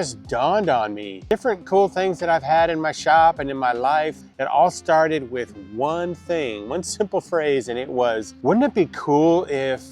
just dawned on me. Different cool things that I've had in my shop and in my life. It all started with one thing, one simple phrase, and it was, wouldn't it be cool if ...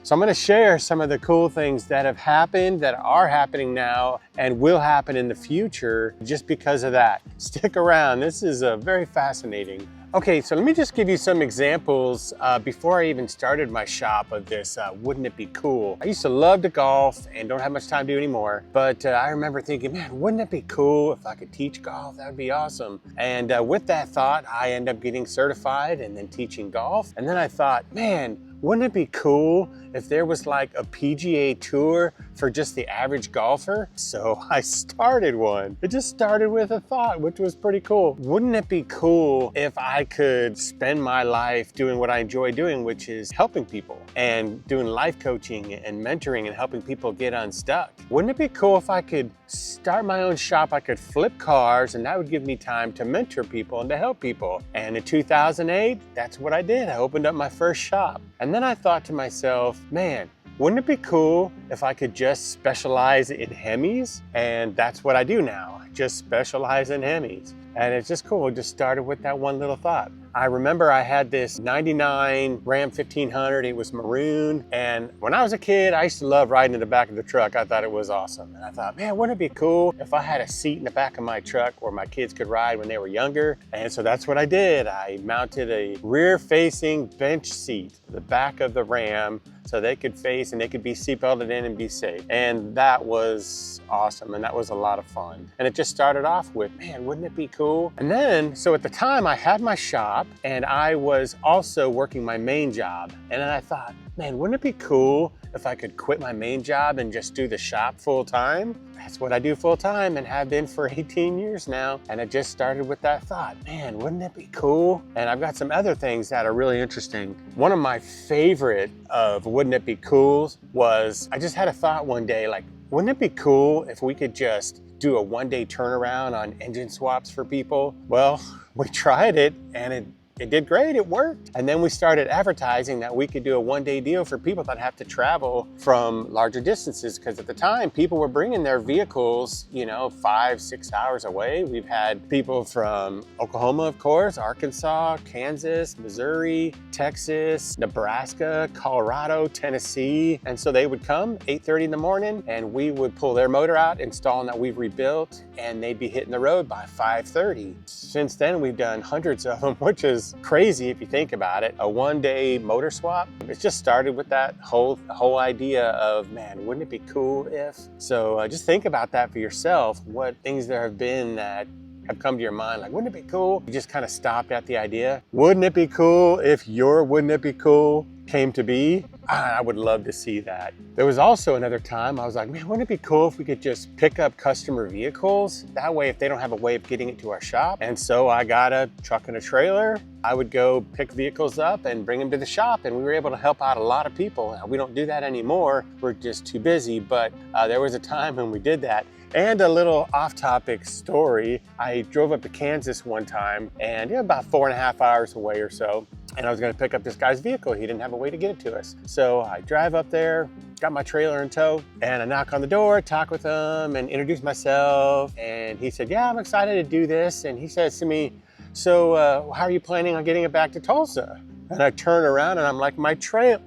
So I'm going to share some of the cool things that have happened, that are happening now, and will happen in the future just because of that. Stick around. This is very fascinating. Okay, so let me just give you some examples before I even started my shop of this, wouldn't it be cool? I used to love to golf and don't have much time to do anymore, but I remember thinking, man, wouldn't it be cool if I could teach golf? That would be awesome. And with that thought, I ended up getting certified and then teaching golf. And then I thought, man, wouldn't it be cool if there was like a PGA tour for just the average golfer? So I started one. It just started with a thought, which was pretty cool. Wouldn't it be cool if I could spend my life doing what I enjoy doing, which is helping people and doing life coaching and mentoring and helping people get unstuck? Wouldn't it be cool if I could start my own shop? I could flip cars and that would give me time to mentor people and to help people. And in 2008, that's what I did. I opened up my first shop. And then I thought to myself, man, wouldn't it be cool if I could just specialize in Hemis? And that's what I do now. I just specialize in Hemis. And it's just cool. It just started with that one little thought. I remember I had this 99 Ram 1500. It was maroon. And when I was a kid, I used to love riding in the back of the truck. I thought it was awesome. And I thought, man, wouldn't it be cool if I had a seat in the back of my truck where my kids could ride when they were younger? And so that's what I did. I mounted a rear-facing bench seat to the back of the Ram so they could face and they could be seatbelted in and be safe. And that was awesome. And that was a lot of fun. And it just started off with, man, wouldn't it be cool? And then, so at the time I had my shop and I was also working my main job. And then I thought, man, wouldn't it be cool if I could quit my main job and just do the shop full time? That's what I do full time and have been for 18 years now. And it just started with that thought, man, wouldn't it be cool? And I've got some other things that are really interesting. One of my favorite of wouldn't it be cool was, I just had a thought one day, like, wouldn't it be cool if we could just do a one-day turnaround on engine swaps for people? Well, we tried it and it did great, it worked. And then we started advertising that we could do a one-day deal for people that have to travel from larger distances. Because at the time, people were bringing their vehicles, 5-6 hours away. We've had people from Oklahoma, of course, Arkansas, Kansas, Missouri, Texas, Nebraska, Colorado, Tennessee. And so they would come 8:30 in the morning and we would pull their motor out, install that we've rebuilt, and they'd be hitting the road by 5:30. Since then, we've done hundreds of them, which is crazy if you think about it. A one-day motor swap. It just started with that whole idea of, man, wouldn't it be cool if? So just think about that for yourself. What things there have been that have come to your mind, like, wouldn't it be cool? You just kind of stopped at the idea. Wouldn't it be cool if your wouldn't it be cool came to be? I would love to see that. There was also another time I was like, man, wouldn't it be cool if we could just pick up customer vehicles? That way, if they don't have a way of getting it to our shop. And so I got a truck and a trailer. I would go pick vehicles up and bring them to the shop, and we were able to help out a lot of people. Now, we don't do that anymore. We're just too busy, but there was a time when we did that. And a little off-topic story, I drove up to Kansas one time, and about 4.5 hours away or so, and I was gonna pick up this guy's vehicle. He didn't have a way to get it to us. So I drive up there, got my trailer in tow, and I knock on the door, talk with him, and introduce myself. And he said, yeah, I'm excited to do this. And he says to me, so how are you planning on getting it back to Tulsa? And I turn around and I'm like, my trailer.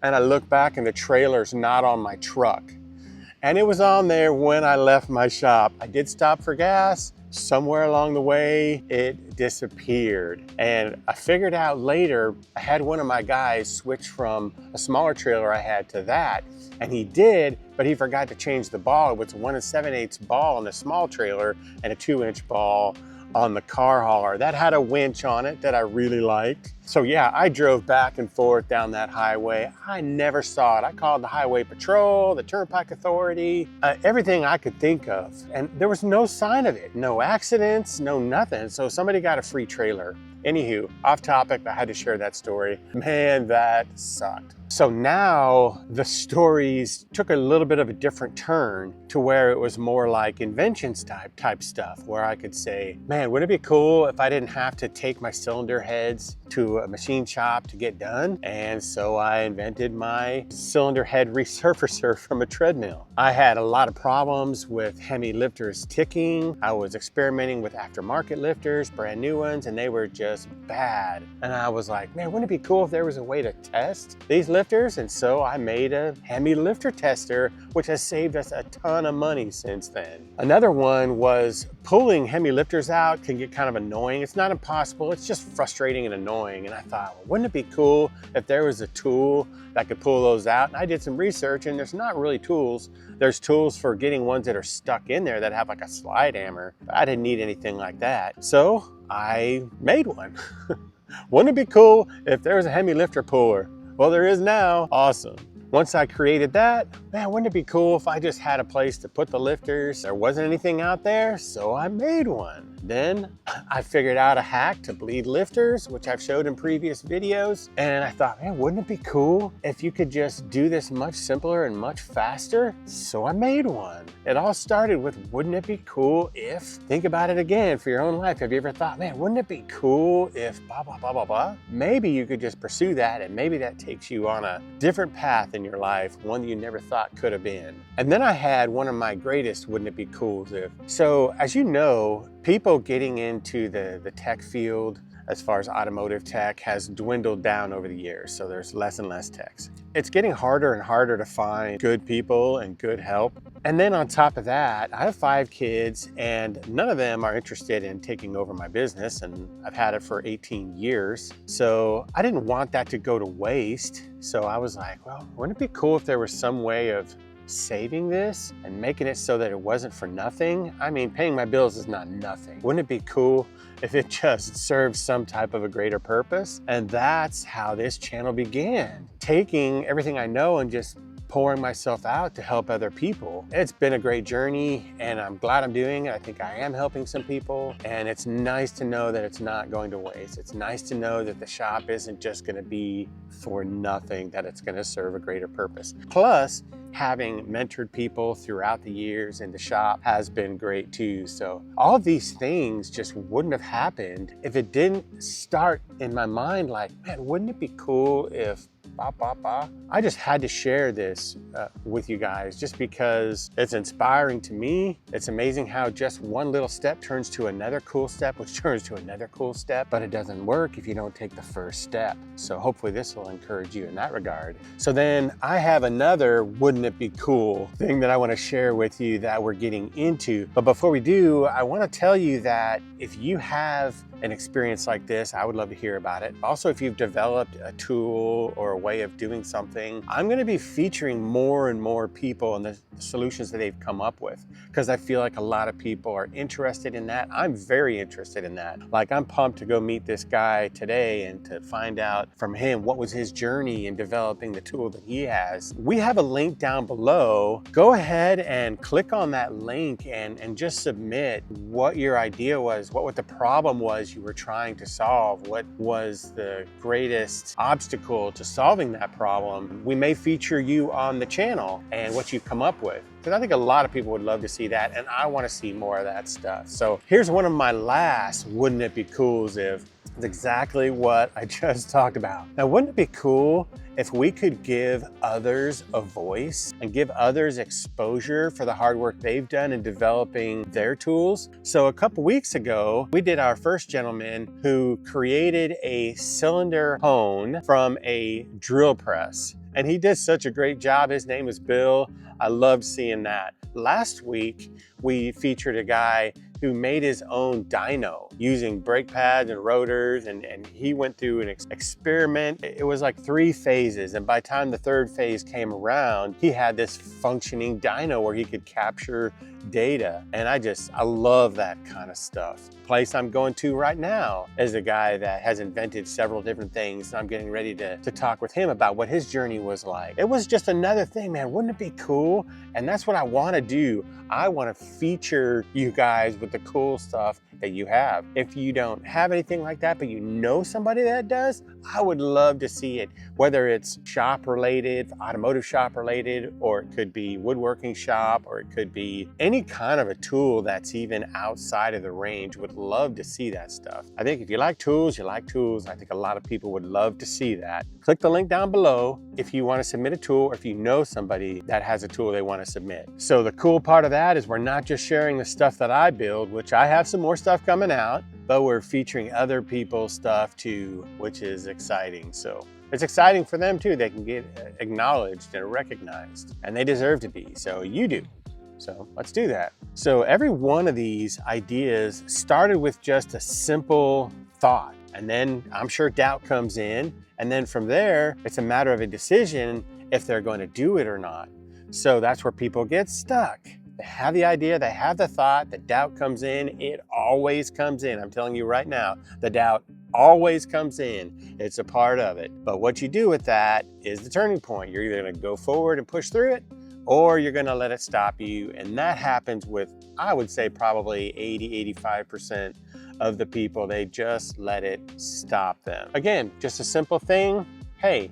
And I look back and the trailer's not on my truck. And it was on there when I left my shop. I did stop for gas. Somewhere along the way, it disappeared. And I figured out later, I had one of my guys switch from a smaller trailer I had to that. And he did, but he forgot to change the ball. It was a 1 7/8 ball on the small trailer and a 2-inch ball on the car hauler. That had a winch on it that I really liked. So yeah, I drove back and forth down that highway. I never saw it. I called the highway patrol, the turnpike authority, everything I could think of. And there was no sign of it. No accidents, no nothing. So somebody got a free trailer. Anywho, off topic, I had to share that story. Man, that sucked. So now the stories took a little bit of a different turn to where it was more like Inventions type stuff, where I could say, man, wouldn't it be cool if I didn't have to take my cylinder heads to to a machine shop to get done. And so I invented my cylinder head resurfacer from a treadmill. I had a lot of problems with Hemi lifters ticking. I was experimenting with aftermarket lifters, brand new ones, and they were just bad. And I was like, man, wouldn't it be cool if there was a way to test these lifters? And so I made a Hemi lifter tester, which has saved us a ton of money since then. Another one was pulling Hemi lifters out can get kind of annoying. It's not impossible, it's just frustrating and annoying. And I thought, well, wouldn't it be cool if there was a tool that could pull those out? And I did some research, and there's not really tools. There's tools for getting ones that are stuck in there that have like a slide hammer. But I didn't need anything like that. So I made one. Wouldn't it be cool if there was a Hemi lifter puller? Well, there is now. Awesome. Once I created that, man, wouldn't it be cool if I just had a place to put the lifters? There wasn't anything out there, so I made one. Then I figured out a hack to bleed lifters, which I've showed in previous videos. And I thought, man, wouldn't it be cool if you could just do this much simpler and much faster? So I made one. It all started with, wouldn't it be cool if, think about it again for your own life. Have you ever thought, man, wouldn't it be cool if blah, blah, blah, blah, blah? Maybe you could just pursue that, and maybe that takes you on a different path in your life, one you never thought could have been. And then I had one of my greatest wouldn't it be cool if. So as you know, people getting into the tech field as far as automotive tech has dwindled down over the years. So there's less and less techs. It's getting harder and harder to find good people and good help. And then on top of that, I have 5 kids, and none of them are interested in taking over my business, and I've had it for 18 years. So I didn't want that to go to waste. So I was like, well, wouldn't it be cool if there was some way of saving this and making it so that it wasn't for nothing? I mean, paying my bills is not nothing. Wouldn't it be cool if it just serves some type of a greater purpose? And that's how this channel began. Taking everything I know and just pouring myself out to help other people. It's been a great journey, and I'm glad I'm doing it. I think I am helping some people, and it's nice to know that it's not going to waste. It's nice to know that the shop isn't just gonna be for nothing, that it's gonna serve a greater purpose. Plus, having mentored people throughout the years in the shop has been great too. So all of these things just wouldn't have happened if it didn't start in my mind like, man, wouldn't it be cool if I just had to share this with you guys just because it's inspiring to me. It's amazing how just one little step turns to another cool step, which turns to another cool step, but it doesn't work if you don't take the first step. So hopefully this will encourage you in that regard. So then I have another wouldn't it be cool thing that I want to share with you that we're getting into. But before we do, I want to tell you that if you have an experience like this, I would love to hear about it. Also, if you've developed a tool or a way of doing something, I'm going to be featuring more and more people and the solutions that they've come up with, because I feel like a lot of people are interested in that. I'm very interested in that. Like, I'm pumped to go meet this guy today and to find out from him what was his journey in developing the tool that he has. We have a link down below. Go ahead and click on that link and just submit what your idea was, what the problem was you were trying to solve, what was the greatest obstacle to solving that problem. We may feature you on the channel and what you've come up with, because I think a lot of people would love to see that, and I want to see more of that stuff. So here's one of my last wouldn't it be cools if. It's exactly what I just talked about. Now, wouldn't it be cool if we could give others a voice and give others exposure for the hard work they've done in developing their tools? So a couple weeks ago, we did our first gentleman who created a cylinder hone from a drill press. And he did such a great job. His name is Bill. I loved seeing that. Last week, we featured a guy who made his own dyno using brake pads and rotors, and he went through an experiment. It was like 3 phases, and by the time the 3rd phase came around, he had this functioning dyno where he could capture data. And I love that kind of stuff. The place I'm going to right now is a guy that has invented several different things. I'm getting ready to talk with him about what his journey was like. It was just another thing, man. Wouldn't it be cool? And that's what I want to do. I want to feature you guys with the cool stuff that you have. If you don't have anything like that, but you know somebody that does, I would love to see it, whether it's shop related, automotive shop related, or it could be woodworking shop, or it could be any kind of a tool that's even outside of the range. Would love to see that stuff. I think if you like tools, you like tools. I think a lot of people would love to see that. Click the link down below if you want to submit a tool, or if you know somebody that has a tool they want to submit. So the cool part of that is we're not just sharing the stuff that I build, which I have some more stuff coming out, but we're featuring other people's stuff too, which is exciting. So it's exciting for them too. They can get acknowledged and recognized, and they deserve to be. So you do. So let's do that. So every one of these ideas started with just a simple thought, and then I'm sure doubt comes in, and then from there it's a matter of a decision if they're going to do it or not. So that's where people get stuck. They have the idea, they have the thought, the doubt comes in. It always comes in. I'm telling you right now, the doubt always comes in. It's a part of it. But what you do with that is the turning point. You're either going to go forward and push through it, or you're going to let it stop you. And that happens with, I would say, probably 80–85% of the people. They just let it stop them. Again, just a simple thing. Hey,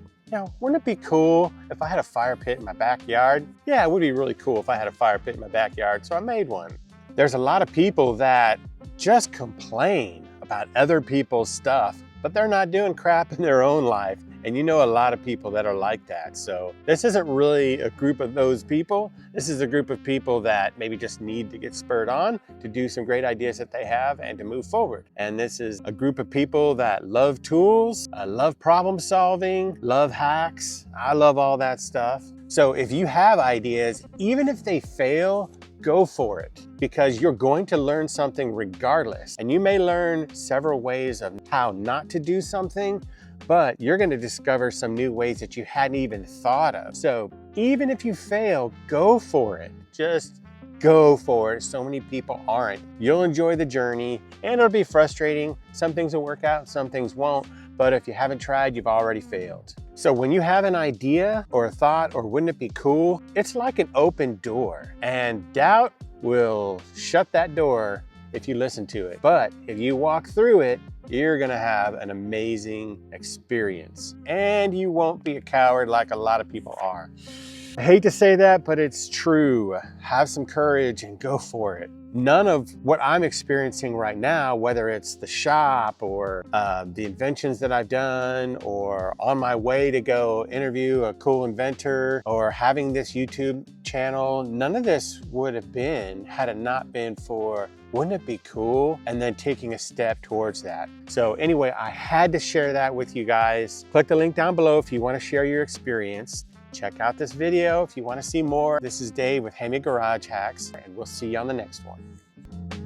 wouldn't it be cool if I had a fire pit in my backyard? Yeah, it would be really cool if I had a fire pit in my backyard, so I made one. There's a lot of people that just complain about other people's stuff, but they're not doing crap in their own life. And you know a lot of people that are like that. So this isn't really a group of those people. This is a group of people that maybe just need to get spurred on to do some great ideas that they have and to move forward. And this is a group of people that love tools, love problem solving, love hacks. I love all that stuff. So if you have ideas, even if they fail, go for it, because you're going to learn something regardless. And you may learn several ways of how not to do something, but you're going to discover some new ways that you hadn't even thought of. So even if you fail, go for it. Just go for it. So many people aren't. You'll enjoy the journey, and it'll be frustrating. Some things will work out, some things won't. But if you haven't tried, you've already failed. So when you have an idea or a thought, or wouldn't it be cool, it's like an open door, and doubt will shut that door if you listen to it. But if you walk through it, you're gonna have an amazing experience, and you won't be a coward like a lot of people are. I hate to say that, but it's true. Have some courage and go for it. None of what I'm experiencing right now, whether it's the shop or the inventions that I've done, or on my way to go interview a cool inventor, or having this YouTube channel, none of this would have been had it not been for wouldn't it be cool? And then taking a step towards that. So anyway, I had to share that with you guys. Click the link down below if you want to share your experience. Check out this video if you want to see more. This is Dave with Hemi Garage Hacks, and we'll see you on the next one.